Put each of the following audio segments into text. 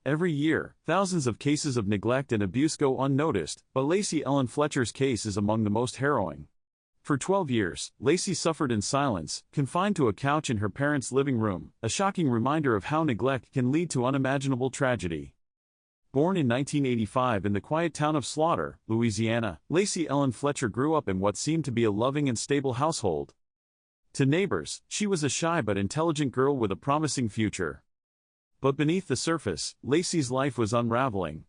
Every year, thousands of cases of neglect and abuse go unnoticed, but Lacey Ellen Fletcher's case is among the most harrowing. For 12 years, Lacey suffered in silence, confined to a couch in her parents' living room, a shocking reminder of how neglect can lead to unimaginable tragedy. Born in 1985 in the quiet town of Slaughter, Louisiana, Lacey Ellen Fletcher grew up in what seemed to be a loving and stable household. To neighbors, she was a shy but intelligent girl with a promising future. But beneath the surface, Lacey's life was unraveling.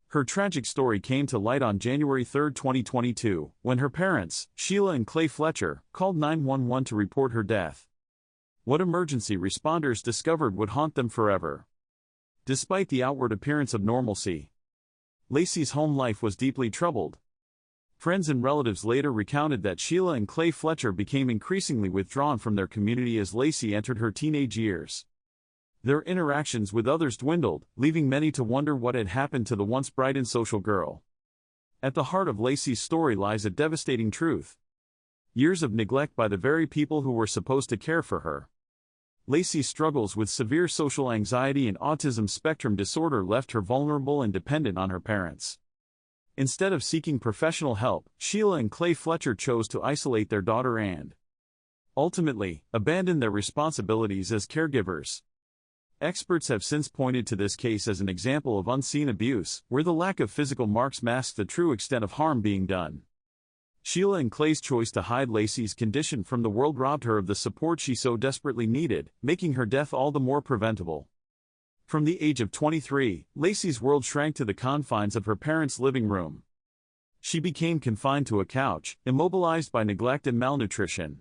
Her tragic story came to light on January 3, 2022, when her parents, Sheila and Clay Fletcher, called 911 to report her death. What emergency responders discovered would haunt them forever. Despite the outward appearance of normalcy, Lacey's home life was deeply troubled. Friends and relatives later recounted that Sheila and Clay Fletcher became increasingly withdrawn from their community as Lacey entered her teenage years. Their interactions with others dwindled, leaving many to wonder what had happened to the once bright and social girl. At the heart of Lacey's story lies a devastating truth. Years of neglect by the very people who were supposed to care for her. Lacey's struggles with severe social anxiety and autism spectrum disorder left her vulnerable and dependent on her parents. Instead of seeking professional help, Sheila and Clay Fletcher chose to isolate their daughter and, ultimately, abandon their responsibilities as caregivers. Experts have since pointed to this case as an example of unseen abuse, where the lack of physical marks masks the true extent of harm being done. Sheila and Clay's choice to hide Lacey's condition from the world robbed her of the support she so desperately needed, making her death all the more preventable. From the age of 23, Lacey's world shrank to the confines of her parents' living room. She became confined to a couch, immobilized by neglect and malnutrition.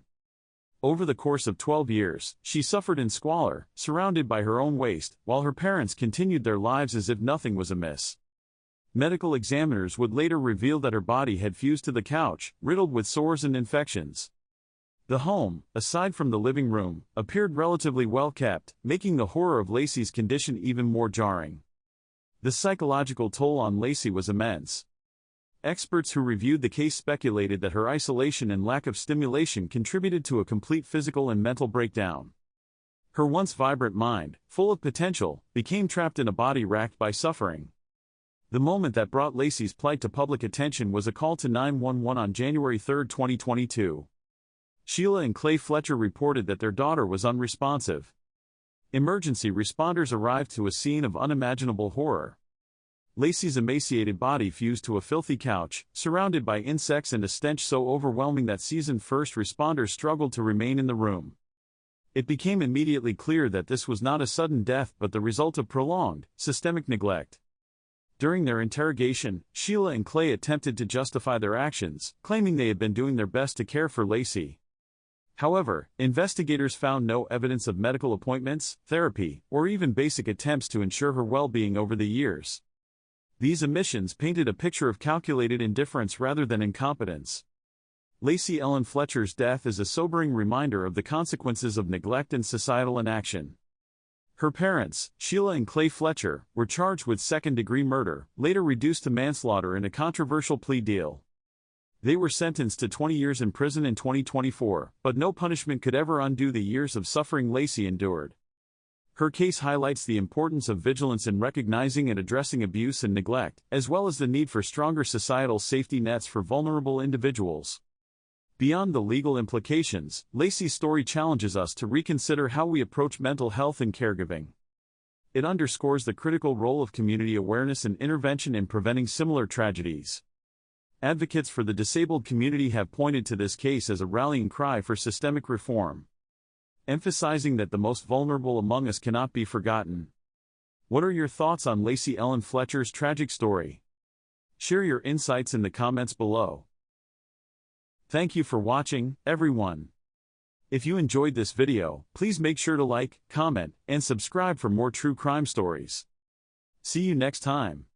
Over the course of 12 years, she suffered in squalor, surrounded by her own waste, while her parents continued their lives as if nothing was amiss. Medical examiners would later reveal that her body had fused to the couch, riddled with sores and infections. The home, aside from the living room, appeared relatively well kept, making the horror of Lacey's condition even more jarring. The psychological toll on Lacey was immense. Experts who reviewed the case speculated that her isolation and lack of stimulation contributed to a complete physical and mental breakdown. Her once vibrant mind, full of potential, became trapped in a body racked by suffering. The moment that brought Lacey's plight to public attention was a call to 911 on January 3, 2022. Sheila and Clay Fletcher reported that their daughter was unresponsive. Emergency responders arrived to a scene of unimaginable horror. Lacey's emaciated body fused to a filthy couch, surrounded by insects and a stench so overwhelming that seasoned first responders struggled to remain in the room. It became immediately clear that this was not a sudden death but the result of prolonged, systemic neglect. During their interrogation, Sheila and Clay attempted to justify their actions, claiming they had been doing their best to care for Lacey. However, investigators found no evidence of medical appointments, therapy, or even basic attempts to ensure her well-being over the years. These omissions painted a picture of calculated indifference rather than incompetence. Lacey Ellen Fletcher's death is a sobering reminder of the consequences of neglect and societal inaction. Her parents, Sheila and Clay Fletcher, were charged with second-degree murder, later reduced to manslaughter in a controversial plea deal. They were sentenced to 20 years in prison in 2024, but no punishment could ever undo the years of suffering Lacey endured. Her case highlights the importance of vigilance in recognizing and addressing abuse and neglect, as well as the need for stronger societal safety nets for vulnerable individuals. Beyond the legal implications, Lacey's story challenges us to reconsider how we approach mental health and caregiving. It underscores the critical role of community awareness and intervention in preventing similar tragedies. Advocates for the disabled community have pointed to this case as a rallying cry for systemic reform, emphasizing that the most vulnerable among us cannot be forgotten. What are your thoughts on Lacey Ellen Fletcher's tragic story? Share your insights in the comments below. Thank you for watching, everyone. If you enjoyed this video, please make sure to like, comment, and subscribe for more true crime stories. See you next time.